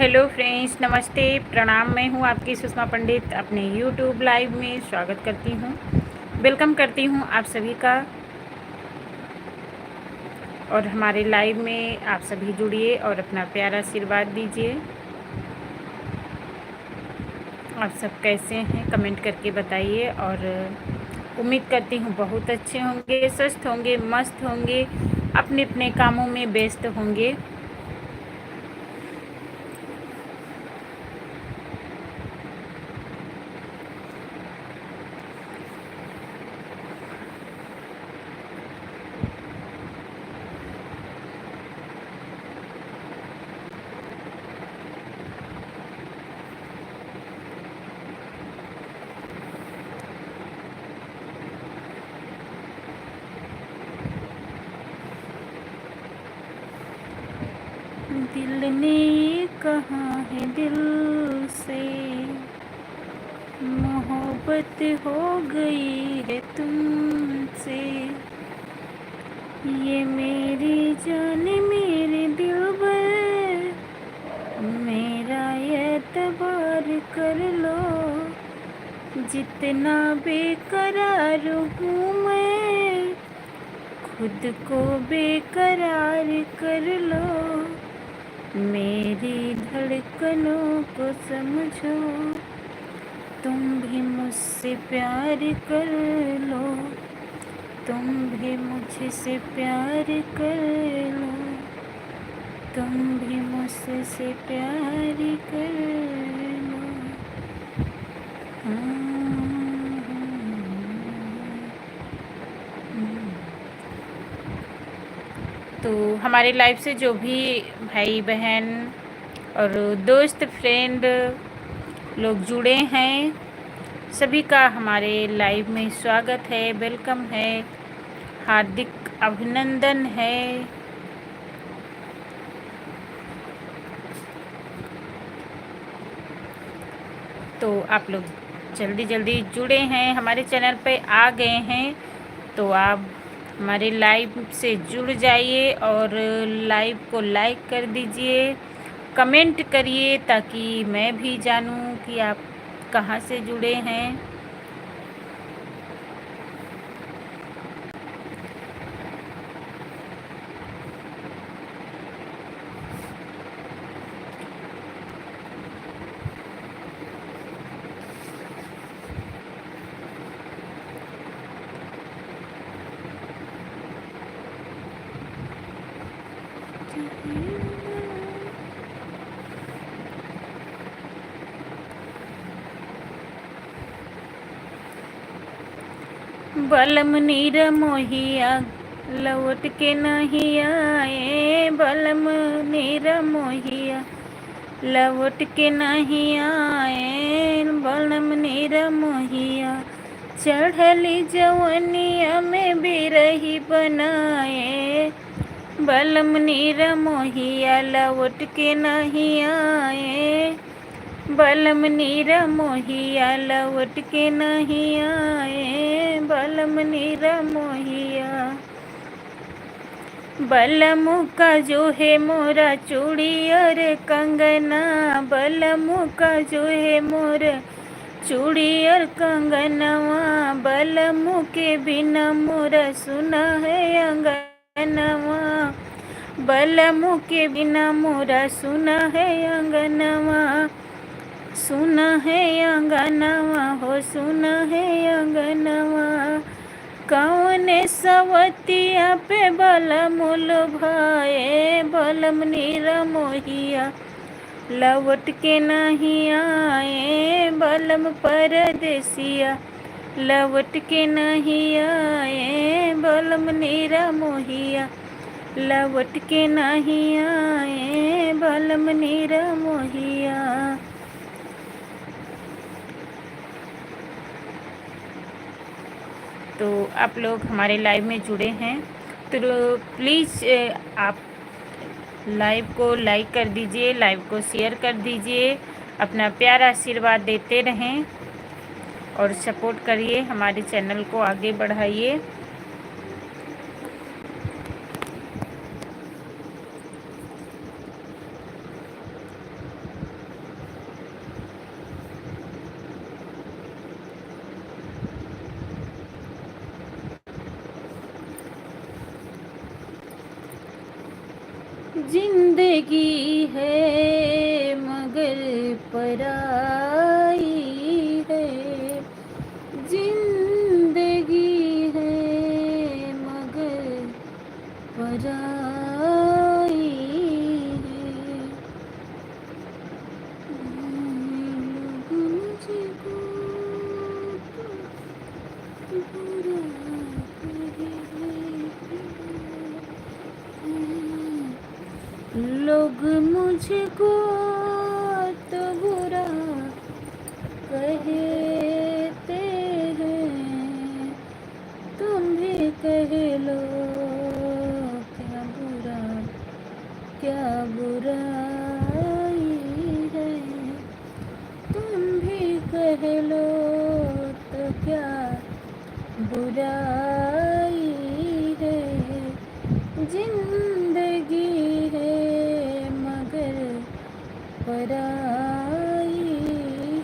Hello friends, नमस्ते, प्रणाम। मैं हूँ आपकी सुषमा पंडित। अपने यूट्यूब लाइव में स्वागत करती हूँ, वेलकम करती हूँ आप सभी का। और हमारे लाइव में आप सभी जुड़िए और अपना प्यारा आशीर्वाद दीजिए। आप सब कैसे हैं कमेंट करके बताइए। और उम्मीद करती हूँ बहुत अच्छे होंगे, स्वस्थ होंगे, मस्त होंगे, अपने अपने कामों में व्यस्त होंगे। दिल ने कहा है दिल से, मोहब्बत हो गई है तुमसे। ये मेरी जान मेरे दिलबर, मेरा एतबार कर लो। जितना बेकरार हूँ मैं, खुद को बेकरार कर लो। मेरी धड़कनों को समझो, तुम भी मुझसे प्यार कर लो। तुम भी मुझसे प्यार कर लो। तुम भी मुझसे प्यार कर लो। तो हमारे लाइव से जो भी भाई बहन और दोस्त फ्रेंड लोग जुड़े हैं, सभी का हमारे लाइव में स्वागत है, वेलकम है, हार्दिक अभिनंदन है। तो आप लोग जल्दी जल्दी जुड़े हैं, हमारे चैनल पे आ गए हैं, तो आप हमारे लाइव से जुड़ जाइए और लाइव को लाइक कर दीजिए, कमेंट करिए ताकि मैं भी जानूं कि आप कहाँ से जुड़े हैं। बलम नीर मोहिया लौट के नहीं आए, बलम नीर मोहिया लौट के नहीं आए, बलम नीर मोहिया चढ़ली जवनिया में बिरही बनाए। बलम नीर मोहिया लौट के नहीं आए, बलम नीर मोहिया लौट के नहीं आए, बलम नीर मोहिया। बलम का जो है मोरा चूड़ी और कंगना, बलम का जो है मोरा चूड़ी और कंगनवा, बलम के बिना मोरा सुना है अंगनवा, बलम के बिना मोरा सुना है अंगनवा, सुना है अंगनवा हो, सुना है अंगनवा। कौन सवतिया पे बलम भाए, बलम नीरा मोहिया लौट के नहीं आए, बलम परदेसिया लौट के नहीं आए, बलम नीरा मोहिया लौट के नहीं आए, बलम नीरा मोहिया। तो आप लोग हमारे लाइव में जुड़े हैं, तो प्लीज़ आप लाइव को लाइक कर दीजिए, लाइव को शेयर कर दीजिए, अपना प्यारा आशीर्वाद देते रहें और सपोर्ट करिए, हमारे चैनल को आगे बढ़ाइए। जिंदगी है मगर पराई है, जिंदगी है मगर पराई है। लोग मुझको तो बुरा लोग मुझको तो बुरा कहते हैं, तुम भी कह लो क्या बुरा, क्या बुराई है। तुम भी कह लो तो क्या बुराई है। जिंदगी है मगर पराई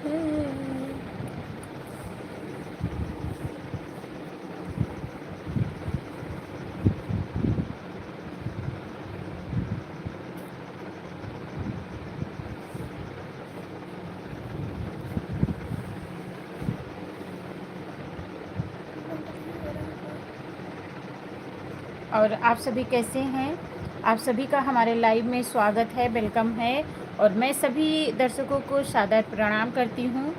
है। और आप सभी कैसे हैं? आप सभी का हमारे लाइव में स्वागत है, वेलकम है। और मैं सभी दर्शकों को सादर प्रणाम करती हूँ।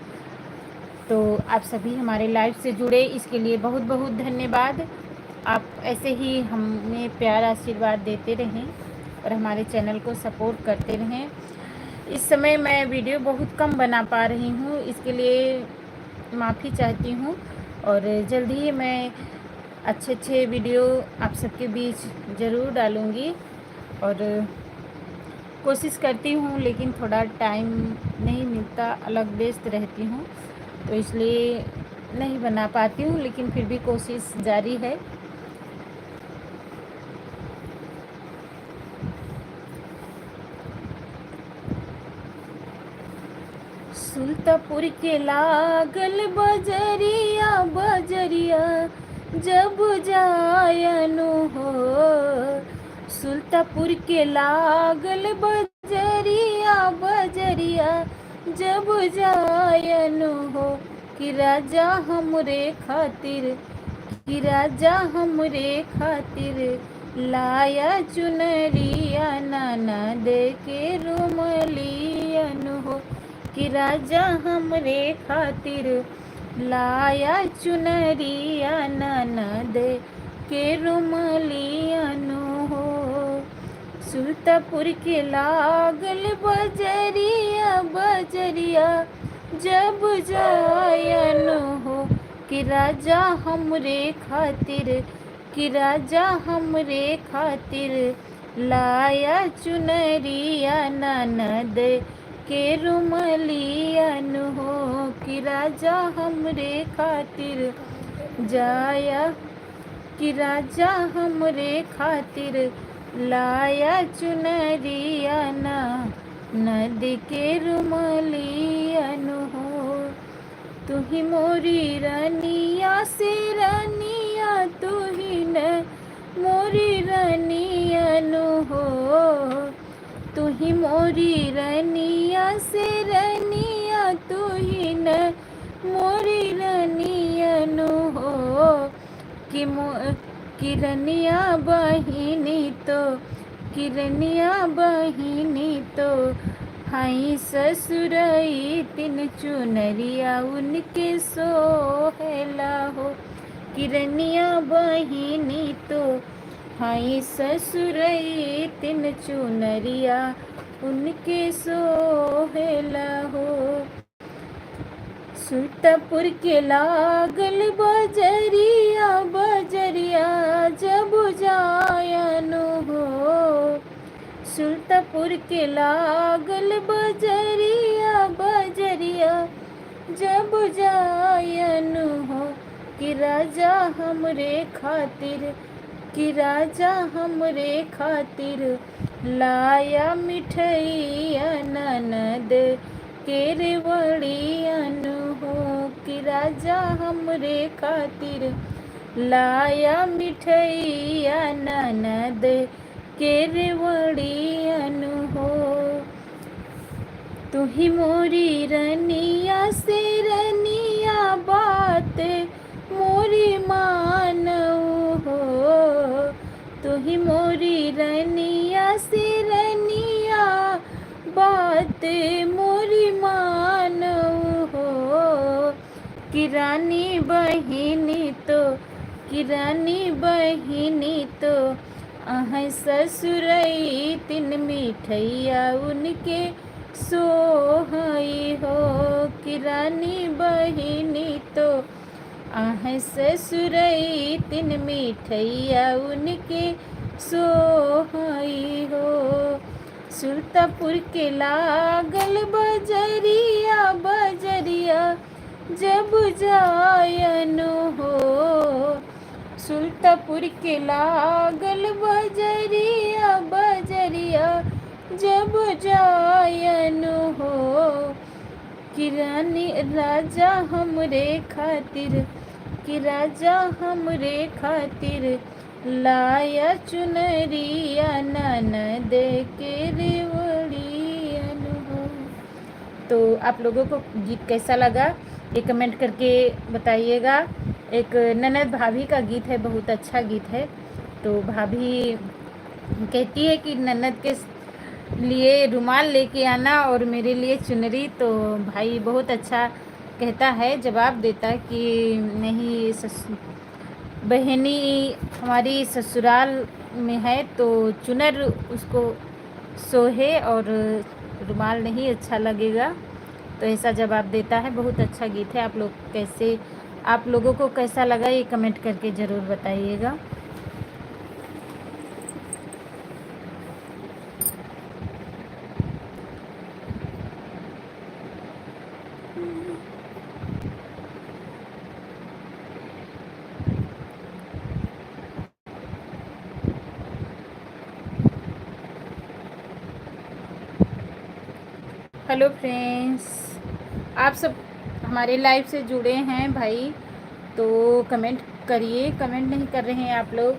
तो आप सभी हमारे लाइव से जुड़े, इसके लिए बहुत बहुत धन्यवाद। आप ऐसे ही हमें प्यार आशीर्वाद देते रहें और हमारे चैनल को सपोर्ट करते रहें। इस समय मैं वीडियो बहुत कम बना पा रही हूँ, इसके लिए माफ़ी चाहती हूँ। और जल्द ही मैं अच्छे अच्छे वीडियो आप सबके बीच ज़रूर डालूँगी। और कोशिश करती हूँ, लेकिन थोड़ा टाइम नहीं मिलता, अलग व्यस्त रहती हूँ, तो इसलिए नहीं बना पाती हूँ, लेकिन फिर भी कोशिश जारी है। सुल्तापुर के लागल बजरिया बजरिया जब जायनु हो। सुल्तापुर के लागल बजरिया बजरिया जब जायनु हो। कि राजा हमरे खातिर, कि राजा हमरे खातिर लाया चुनरिया नाना दे के रुमलियन हो। कि राजा हमरे खातिर लाया चुनरिया नाना दे के रुमलियन हो। सुल्तापुर के लागल बजरिया बजरिया जब जायन हो। कि राजा हमरे खातिर, कि राजा हमरे खातिर लाया चुनरिया ननद के रुमलियन हो। कि राजा हमरे खातिर जाया, कि राजा हमरे खातिर लाया चुनरिया नद के रुमलियन हो। तू ही मोरी रनिया से रनिया, तू ही न मोरी रनियन हो। तू ही मोरी रनिया से रनिया, तू ही न मोरी रनियन हो। कि रनिया बहिनी तो, कि रनिया बहिनी तो हाई ससुरई तिन चुनरिया उनके सोहेला हो। कि रनिया बहिनी तो हाई ससुरई तिन चुनरिया उनके सोहेला हो। सुल्तापुर के लागल बजरिया बजरिया जब जायन हो। सुल्तापुर के लागल बजरिया बजरिया जब जायन हो। कि राजा हमरे खातिर, कि राजा हमरे खातिर लाया मिठैया ननद के रेवड़ियन हो। कि राजा हमरे खातिर लाया मिठैया ननद केरवड़ियन हो। तू ही मोरी रनिया से रनिया बात मोरी मानऊ हो। तू ही मोरी रनिया से रनिया बात मोरी मानऊ हो। किरानी बहिनी तो किरानी बहिनी तो ससुरई तिन मिठैया उनके सोहई हो। किरानी बहिनी तो ससुरई तिन मिठैया उनके सोहई हो। सुल्तापुर के लागल बजरिया बजरिया जब जायन हो। सुल्तापुर के लागल बजरिया बजरिया जब जायन हो। किरानी राजा हमरे खातिर कि राजा हमरे खातिर लाया चुनरिया ननद के रेवड़ियन हो। तो आप लोगों को गीत कैसा लगा ये कमेंट करके बताइएगा। एक ननद भाभी का गीत है, बहुत अच्छा गीत है। तो भाभी कहती है कि ननद के लिए रुमाल लेके आना और मेरे लिए चुनरी। तो भाई बहुत अच्छा कहता है, जवाब देता है कि नहीं बहनी हमारी ससुराल में है तो चुनर उसको सोहे और रुमाल नहीं अच्छा लगेगा। तो ऐसा जवाब देता है। बहुत अच्छा गीत है। आप लोगों को कैसा लगा ये कमेंट करके ज़रूर बताइएगा। हेलो फ्रेंड्स, आप सब हमारे लाइव से जुड़े हैं भाई, तो कमेंट करिए। कमेंट नहीं कर रहे हैं आप लोग।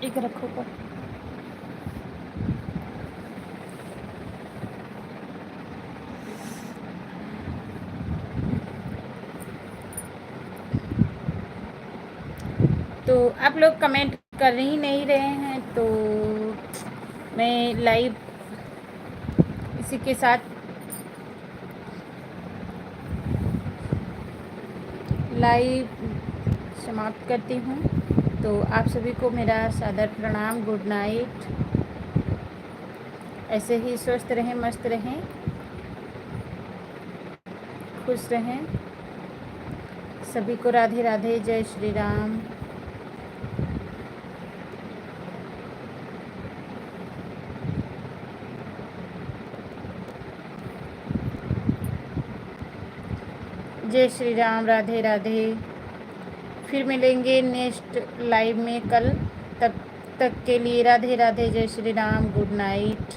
एक रखो पर तो आप लोग कमेंट कर ही नहीं रहे हैं, तो मैं लाइव इसी के साथ लाइव समाप्त करती हूँ। तो आप सभी को मेरा सादर प्रणाम। Good night. ऐसे ही स्वस्थ रहें, मस्त रहें, खुश रहें। सभी को राधे राधे, जय श्री राम। जय श्री राम, राधे राधे। फिर मिलेंगे नेक्स्ट लाइव में कल। तब तक के लिए राधे राधे, जय श्री राम, गुड नाइट।